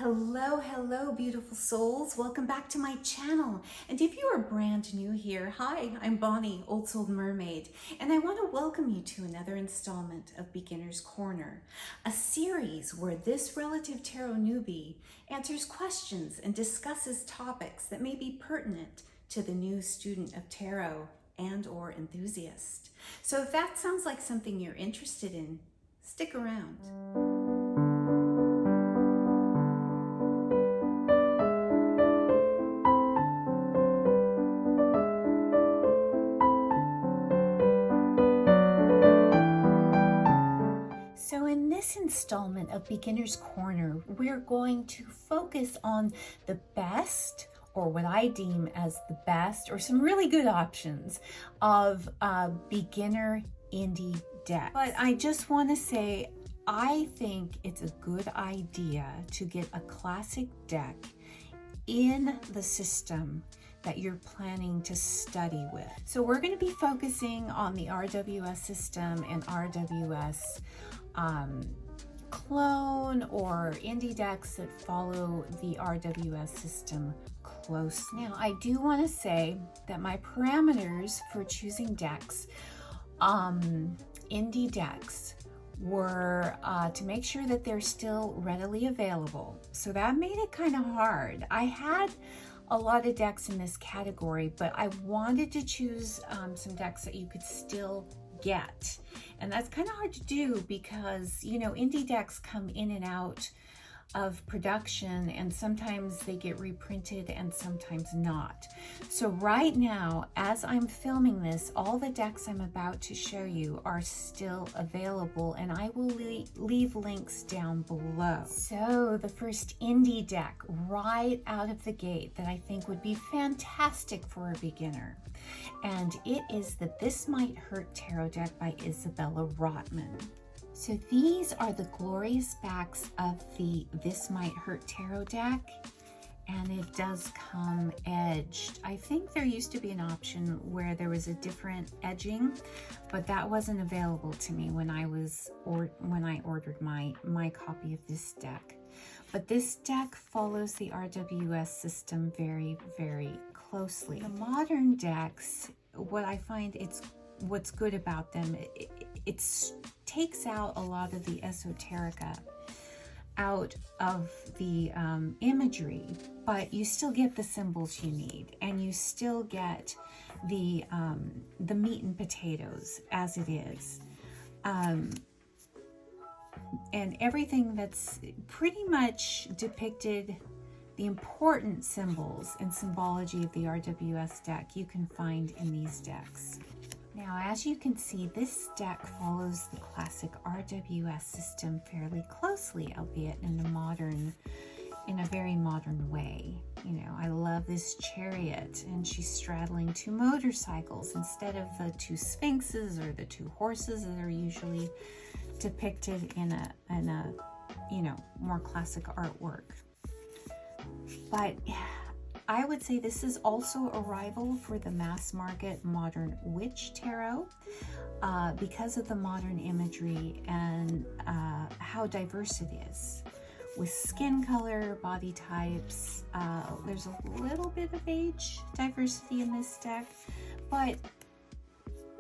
Hello, beautiful souls. Welcome back to my channel. And if you are brand new here, hi, I'm Bonnie, Old Soul Mermaid, and I want to welcome you to another installment of Beginner's Corner, a series where this relative tarot newbie answers questions and discusses topics that may be pertinent to the new student of tarot and or enthusiast. So if that sounds like something you're interested in, stick around. So in this installment of Beginner's Corner, we're going to focus on the best, or what I deem as the best, or some really good options of beginner indie decks. But I just want to say, I think it's a good idea to get a classic deck in the system that you're planning to study with. So we're going to be focusing on the RWS system and RWS clone or indie decks that follow the RWS system close. Now, I do want to say that my parameters for choosing decks, indie decks, were to make sure that they're still readily available. So that made it kind of hard. I had a lot of decks in this category, but I wanted to choose some decks that you could still get. And that's kind of hard to do because, you know, indie decks come in and out of production, and sometimes they get reprinted and sometimes not. So right now, as I'm filming this, all the decks I'm about to show you are still available, and I will leave links down below. So the first indie deck right out of the gate that I think would be fantastic for a beginner, and it is the This Might Hurt Tarot deck by Isabella Rotman. So these are the glorious backs of the This Might Hurt Tarot deck, and it does come edged. I think there used to be an option where there was a different edging, but that wasn't available to me when I ordered my copy of this deck. But this deck follows the RWS system very, very closely. The modern decks, what I find what's good about them, it takes out a lot of the esoterica out of the imagery, but you still get the symbols you need, and you still get the meat and potatoes as it is. And everything that's pretty much depicted, the important symbols and symbology of the RWS deck, you can find in these decks. Now, as you can see, this deck follows the classic RWS system fairly closely, albeit in a very modern way. You know, I love this chariot, and she's straddling two motorcycles instead of the two sphinxes or the two horses that are usually depicted in a you know, more classic artwork. But I would say this is also a rival for the mass market modern witch tarot because of the modern imagery and how diverse it is. With skin color, body types, there's a little bit of age diversity in this deck, but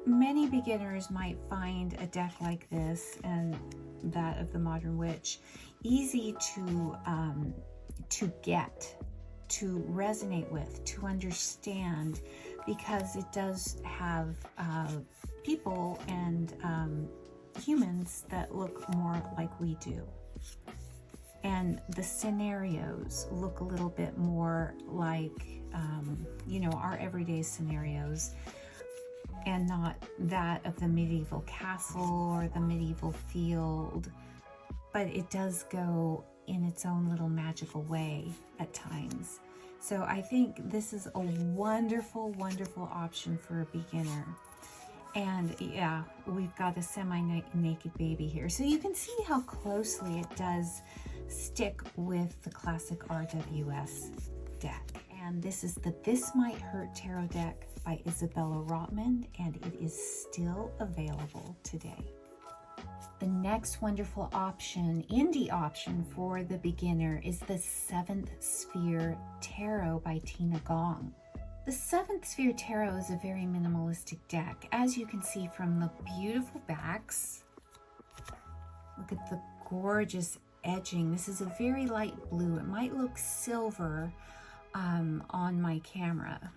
many beginners might find a deck like this and that of the modern witch easy to get, to resonate with, to understand, because it does have people and humans that look more like we do. And the scenarios look a little bit more like, you know, our everyday scenarios, and not that of the medieval castle or the medieval field. But it does go in its own little magical way at times. So I think this is a wonderful, wonderful option for a beginner. And yeah, we've got a semi-naked baby here. So you can see how closely it does stick with the classic RWS deck. And this is the This Might Hurt Tarot deck by Isabella Rotman, and it is still available today. The next wonderful option, indie option for the beginner, is the Seventh Sphere Tarot by Tina Gong. The Seventh Sphere Tarot is a very minimalistic deck, as you can see from the beautiful backs. Look at the gorgeous edging. This is a very light blue. It might look silver on my camera.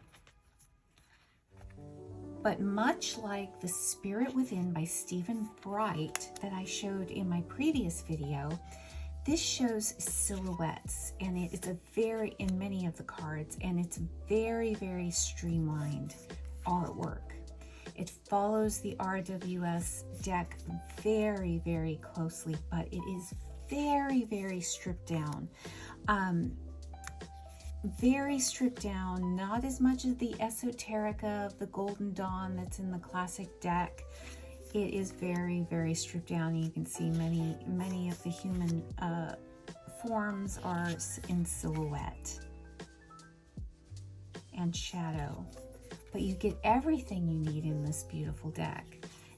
But much like The Spirit Within by Stephen Bright that I showed in my previous video, this shows silhouettes, and it's a very, in many of the cards, and it's very, very streamlined artwork. It follows the RWS deck very, very closely, but it is very, very stripped down. Very stripped down, not as much as the Esoterica of the Golden Dawn that's in the classic deck. It is very, very stripped down. You can see many of the human forms are in silhouette and shadow, but you get everything you need in this beautiful deck.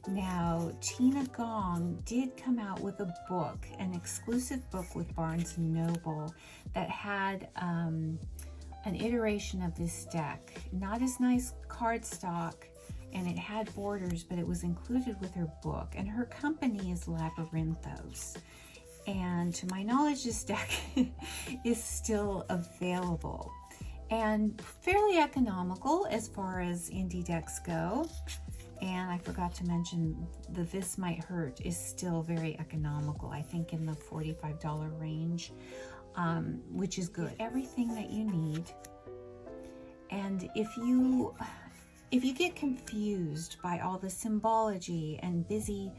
Now, Tina Gong did come out with a book, an exclusive book with Barnes & Noble that had an iteration of this deck. Not as nice cardstock, and it had borders, but it was included with her book. And her company is Labyrinthos. And to my knowledge, this deck is still available and fairly economical as far as indie decks go. And I forgot to mention the This Might Hurt is still very economical, I think in the $45 range, which is good. Everything that you need. And if you get confused by all the symbology and busy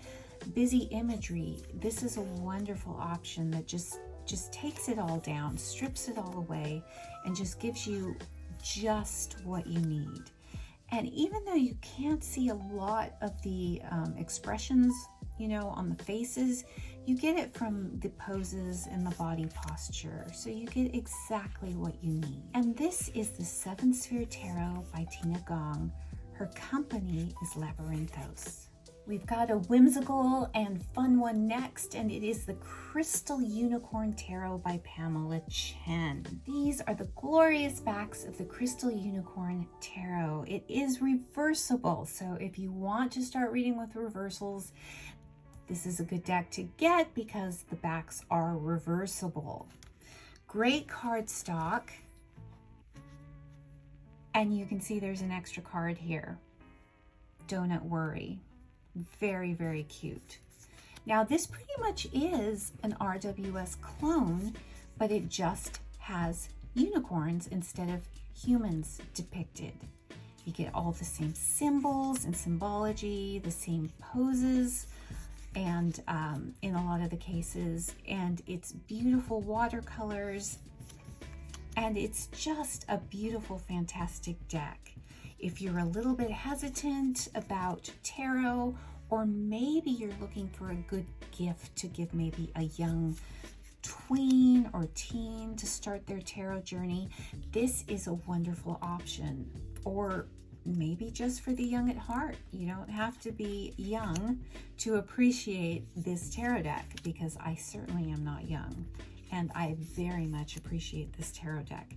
imagery, this is a wonderful option that just takes it all down, strips it all away, and just gives you just what you need. And even though you can't see a lot of the expressions, you know, on the faces, you get it from the poses and the body posture. So you get exactly what you need. And this is the Seven Sphere Tarot by Tina Gong. Her company is Labyrinthos. We've got a whimsical and fun one next, and it is the Crystal Unicorn Tarot by Pamela Chen. These are the glorious backs of the Crystal Unicorn Tarot. It is reversible, so if you want to start reading with reversals, this is a good deck to get because the backs are reversible. Great cardstock, and you can see there's an extra card here. Don't worry. Very, very cute. Now this pretty much is an RWS clone, but it just has unicorns instead of humans depicted. You get all the same symbols and symbology, the same poses, and in a lot of the cases, and it's beautiful watercolors, and it's just a beautiful, fantastic deck. If you're a little bit hesitant about tarot, or maybe you're looking for a good gift to give maybe a young tween or teen to start their tarot journey, this is a wonderful option. Or maybe just for the young at heart. You don't have to be young to appreciate this tarot deck, because I certainly am not young, and I very much appreciate this tarot deck.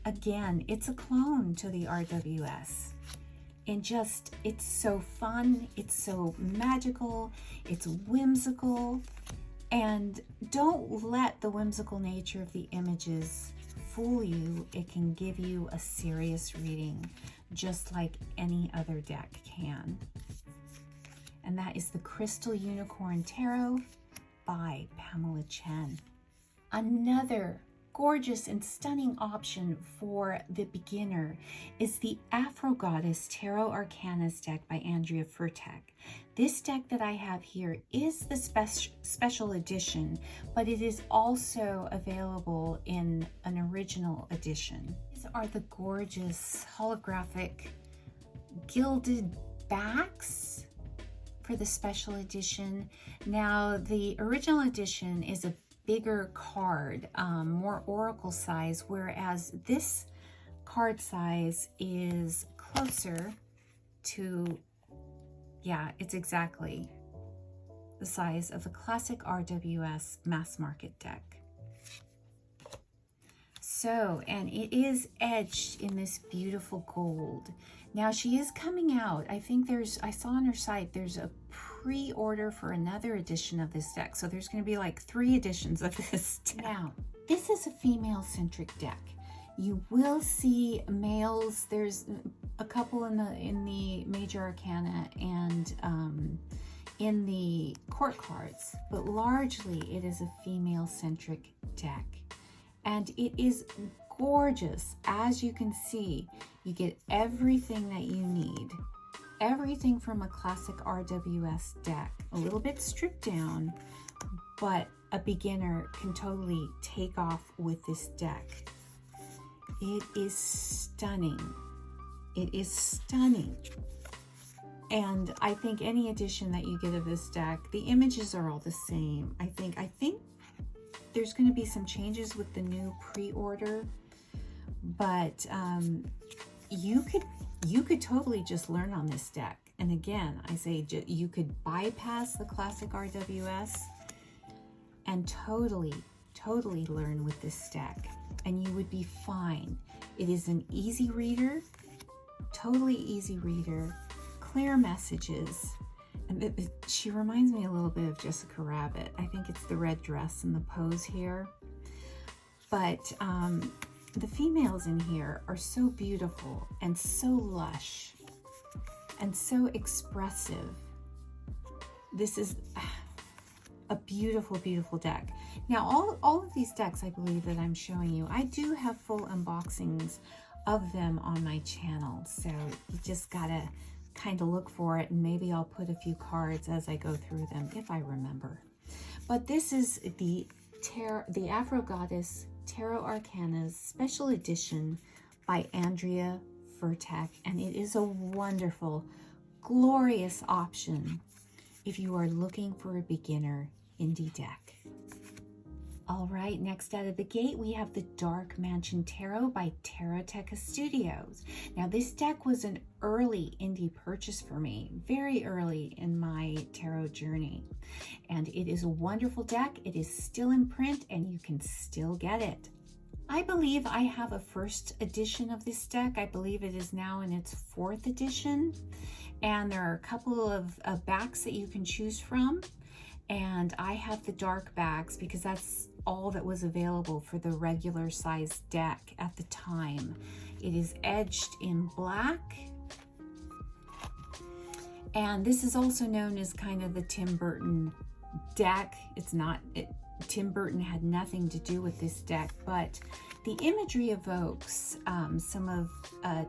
Again, it's a clone to the RWS. And just, it's so fun, it's so magical, it's whimsical, and don't let the whimsical nature of the images fool you. It can give you a serious reading, just like any other deck can. And that is the Crystal Unicorn Tarot by Pamela Chen. Another gorgeous and stunning option for the beginner is the Afro Goddess Tarot Arcanas deck by Andrea Furtek. This deck that I have here is the special edition, but it is also available in an original edition. These are the gorgeous holographic gilded backs for the special edition. Now, the original edition is a bigger card, more oracle size, whereas this card size is closer to, yeah, it's exactly the size of a classic RWS mass market deck. So, and it is edged in this beautiful gold. Now she is coming out. I think I saw on her site, there's a pre-order for another edition of this deck. So there's going to be like 3 editions of this deck. Now, this is a female-centric deck. You will see males. There's a couple in the major arcana and in the court cards, but largely it is a female-centric deck. And it is gorgeous. As you can see, you get everything that you need. Everything from a classic RWS deck. A little bit stripped down, but a beginner can totally take off with this deck. It is stunning. It is stunning. And I think any edition that you get of this deck, the images are all the same. I think there's going to be some changes with the new pre-order, but you could totally just learn on this deck. And again, I say you could bypass the classic RWS and totally learn with this deck, and you would be fine. It is an easy reader, totally easy reader, clear messages. And she reminds me a little bit of Jessica Rabbit. I think it's the red dress and the pose here. But the females in here are so beautiful and so lush and so expressive. This is a beautiful, beautiful deck. Now, all of these decks, I believe, that I'm showing you, I do have full unboxings of them on my channel. So you just gotta kind of look for it, and maybe I'll put a few cards as I go through them if I remember. But this is the Afro Goddess Tarot Arcanas Special Edition by Andrea Furtak, and it is a wonderful, glorious option if you are looking for a beginner indie deck. All right, next out of the gate, we have the Dark Mansion Tarot by Taroteca Studios. Now, this deck was an early indie purchase for me, very early in my tarot journey. And it is a wonderful deck. It is still in print, and you can still get it. I believe I have a first edition of this deck. I believe it is now in its 4th edition. And there are a couple of backs that you can choose from. And I have the dark backs because that's all that was available for the regular size deck at the time. It is edged in black. And this is also known as kind of the Tim Burton deck. Tim Burton had nothing to do with this deck, but the imagery evokes some of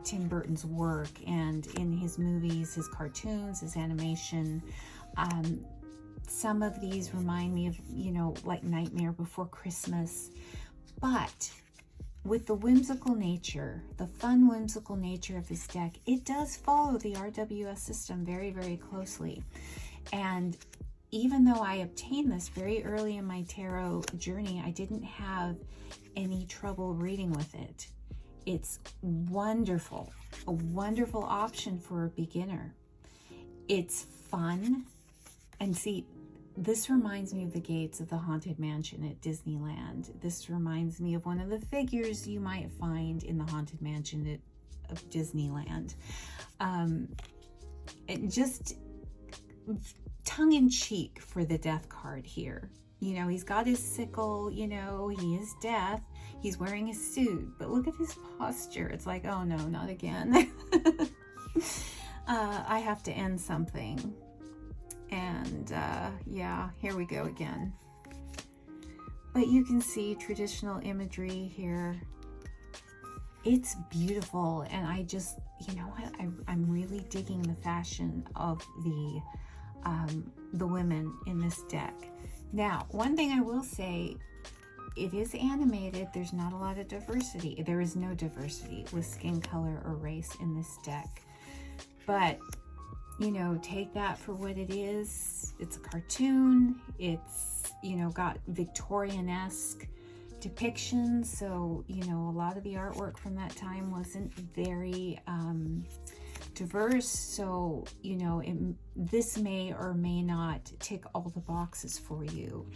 Tim Burton's work, and in his movies, his cartoons, his animation. Some of these remind me of, like Nightmare Before Christmas, but with the whimsical nature, the fun whimsical nature of this deck, it does follow the RWS system very, very closely. And even though I obtained this very early in my tarot journey, I didn't have any trouble reading with it. It's wonderful, a wonderful option for a beginner. It's fun. And see, this reminds me of the gates of the Haunted Mansion at Disneyland. This reminds me of one of the figures you might find in the Haunted Mansion of Disneyland. It just tongue-in-cheek for the death card here. He's got his sickle, he is death. He's wearing his suit, but look at his posture. It's like, oh no, not again. I have to end something. And yeah, here we go again. But you can see traditional imagery here. It's beautiful, and I just, I'm really digging the fashion of the women in this deck. Now, one thing I will say, it is animated. There's not a lot of diversity. There is no diversity with skin color or race in this deck. But take that for what it is. It's a cartoon. It's, got Victorian-esque depictions. So, a lot of the artwork from that time wasn't very diverse, so you know this may or may not tick all the boxes for you.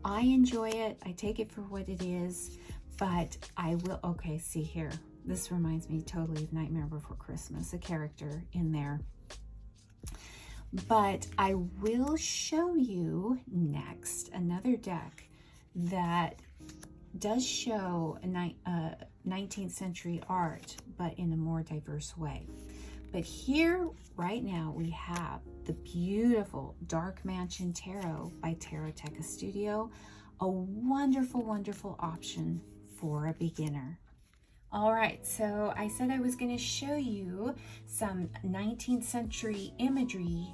I enjoy it. I take it for what it is, but I will, okay, see here, this reminds me totally of Nightmare Before Christmas, a character in there. But I will show you next another deck that does show a 19th century art, but in a more diverse way. But here, right now, we have the beautiful Dark Mansion Tarot by Taroteca Studio, a wonderful, wonderful option for a beginner. All right, so I said I was going to show you some 19th century imagery,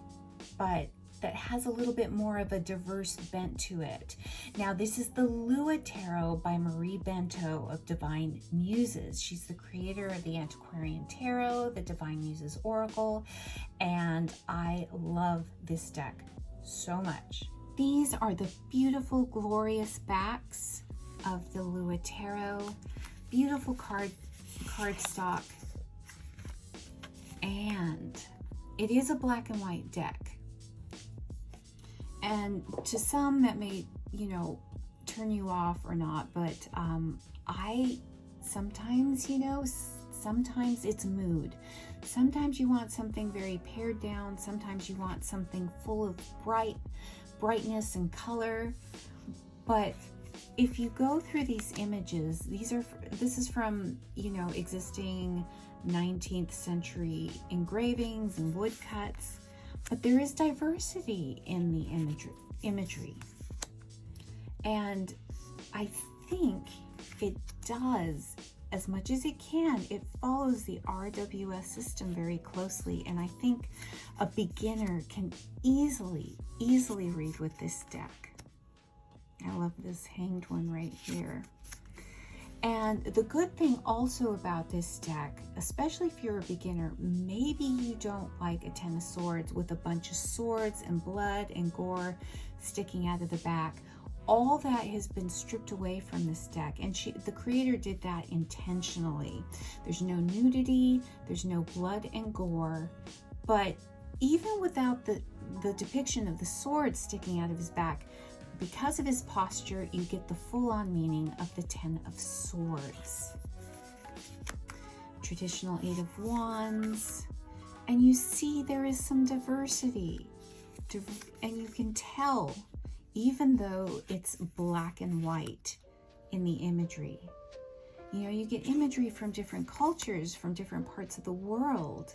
but that has a little bit more of a diverse bent to it. Now, this is the Lua Tarot by Marie Bento of Divine Muses. She's the creator of the Antiquarian Tarot, the Divine Muses Oracle, and I love this deck so much. These are the beautiful, glorious backs of the Lua Tarot. Beautiful cardstock, and it is a black and white deck. And to some that may, you know, turn you off or not, but I sometimes, you know, sometimes it's mood. Sometimes you want something very pared down. Sometimes you want something full of brightness and color. But if you go through these images, this is from, you know, existing 19th century engravings and woodcuts. But there is diversity in the imagery. And I think it does, as much as it can, it follows the RWS system very closely. And I think a beginner can easily read with this deck. I love this hanged one right here. And the good thing also about this deck, especially if you're a beginner, maybe you don't like a 10 of swords with a bunch of swords and blood and gore sticking out of the back. All that has been stripped away from this deck, and the creator did that intentionally. There's no nudity, there's no blood and gore, but even without the depiction of the sword sticking out of his back, because of his posture, you get the full-on meaning of the 10 of Swords. Traditional 8 of Wands. And you see there is some diversity. And you can tell, even though it's black and white in the imagery. You know, you get imagery from different cultures, from different parts of the world.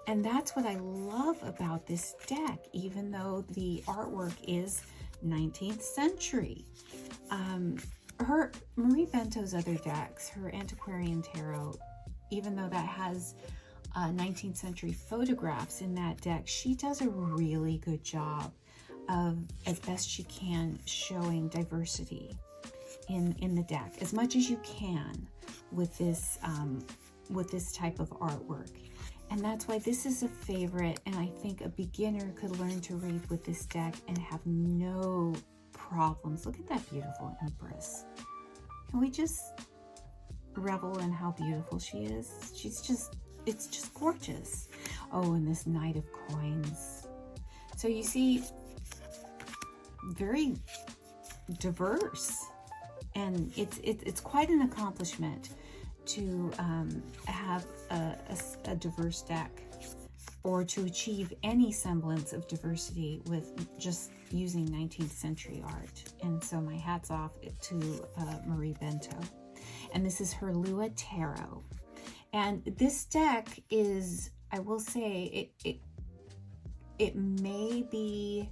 And that's what I love about this deck, even though the artwork is 19th century. Marie Bento's other decks, her Antiquarian Tarot, even though that has 19th century photographs in that deck, she does a really good job of, as best she can, showing diversity in the deck as much as you can with this type of artwork. And that's why this is a favorite, and I think a beginner could learn to read with this deck and have no problems. Look at that beautiful Empress. Can we just revel in how beautiful she is? It's just gorgeous. Oh, and this Knight of Coins. So you see, very diverse, and it's quite an accomplishment to have a diverse deck, or to achieve any semblance of diversity with just using 19th century art. And so my hat's off to Marie Bento. And this is her Lua Tarot. And this deck is, I will say, it may be,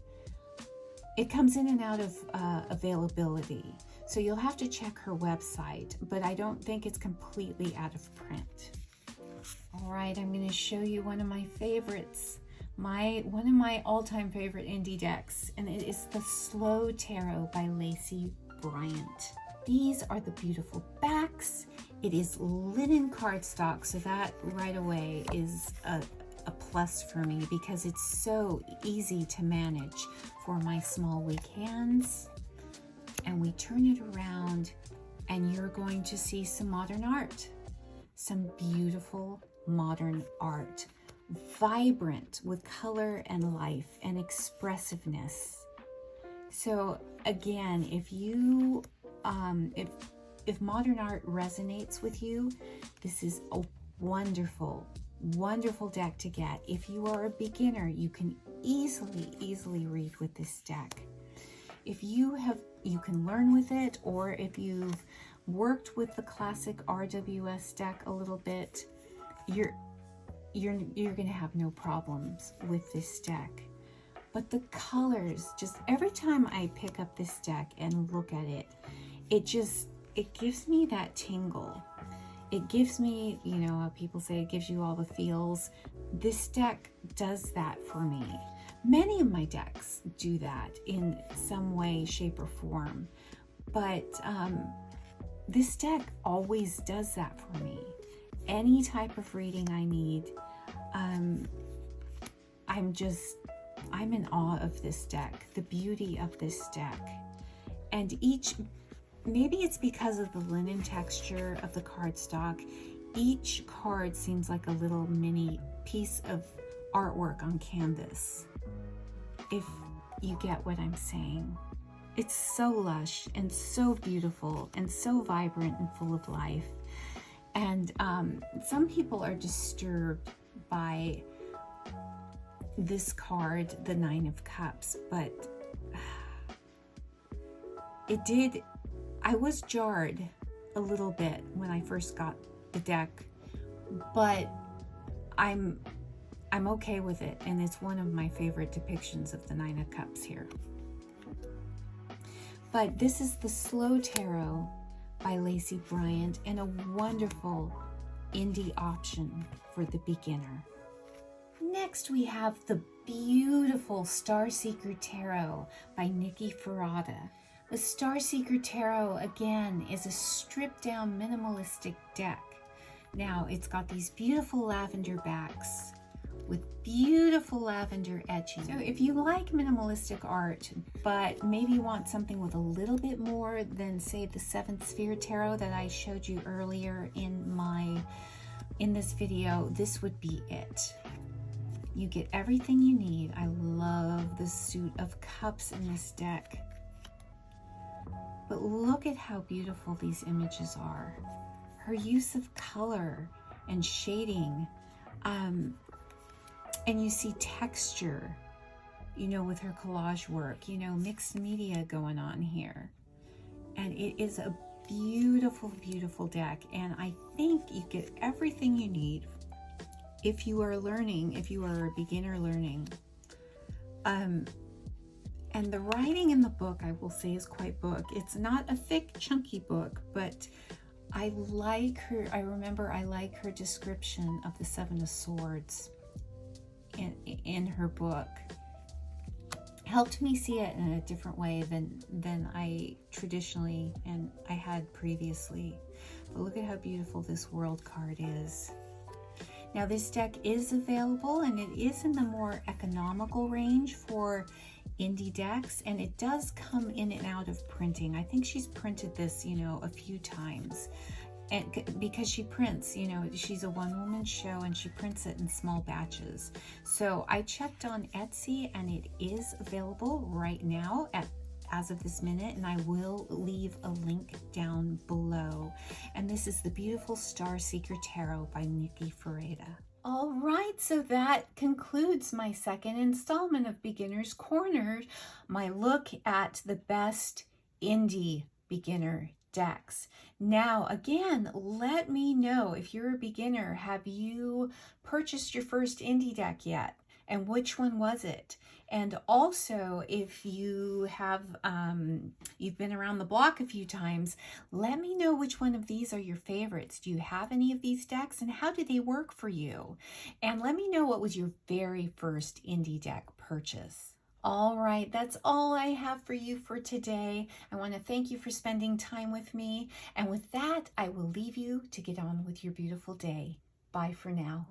it comes in and out of availability. So you'll have to check her website, but I don't think it's completely out of print. All right, I'm going to show you one of my favorites, one of my all-time favorite indie decks, and it is the Slow Tarot by Lacey Bryant. These are the beautiful backs. It is linen cardstock, so that right away is a plus for me because it's so easy to manage for my small, weak hands. And we turn it around and you're going to see some modern art, some beautiful modern art vibrant with color and life and expressiveness. So again, if you if modern art resonates with you, this is a wonderful deck to get. If you are a beginner, you can easily read with this deck. If you can learn with it, or if you've worked with the classic RWS deck a little bit, you're gonna have no problems with this deck. But the colors, just every time I pick up this deck and look at it, it gives me that tingle. It gives me, you know, how people say it gives you all the feels. This deck does that for me. Many of my decks do that in some way, shape, or form. But this deck always does that for me. Any type of reading I need, I'm in awe of this deck, the beauty of this deck. And maybe it's because of the linen texture of the cardstock, each card seems like a little mini piece of artwork on canvas, if you get what I'm saying. It's so lush and so beautiful and so vibrant and full of life. And some people are disturbed by this card, the Nine of Cups, but I was jarred a little bit when I first got the deck, but I'm okay with it, and it's one of my favorite depictions of the Nine of Cups here. But this is the Slow Tarot by Lacey Bryant, and a wonderful indie option for the beginner. Next we have the beautiful Starseeker Tarot by Nikki Ferrata. The Starseeker Tarot, again, is a stripped down minimalistic deck. Now, it's got these beautiful lavender backs with beautiful lavender etching. So if you like minimalistic art, but maybe want something with a little bit more than, say, the Seventh Sphere Tarot that I showed you earlier in this video, this would be it. You get everything you need. I love the suit of cups in this deck. But look at how beautiful these images are. Her use of color and shading, and you see texture, you know, with her collage work, you know, mixed media going on here. And it is a beautiful, beautiful deck. And I think you get everything you need if you are learning, if you are a beginner learning. And the writing in the book, I will say, is quite book. It's not a thick, chunky book, but I like her. I remember I like her description of the Seven of Swords in her book. Helped me see it in a different way than I traditionally and I had previously. But look at how beautiful this World card is. Now this deck is available, and it is in the more economical range for indie decks, and it does come in and out of printing. I think she's printed this, you know, a few times, and because she prints, you know, she's a one-woman show and she prints it in small batches. So I checked on Etsy, and it is available right now as of this minute, and I will leave a link down below. And this is the beautiful Starseeker Tarot by Nikki Ferrata. All right, so that concludes my second installment of Beginner's Corner, my look at the best indie beginner decks. Now, again, let me know if you're a beginner, have you purchased your first indie deck yet? And which one was it? And also, if you have, you've been around the block a few times, let me know which one of these are your favorites. Do you have any of these decks, and how do they work for you? And let me know what was your very first indie deck purchase. All right, that's all I have for you for today. I want to thank you for spending time with me. And with that, I will leave you to get on with your beautiful day. Bye for now.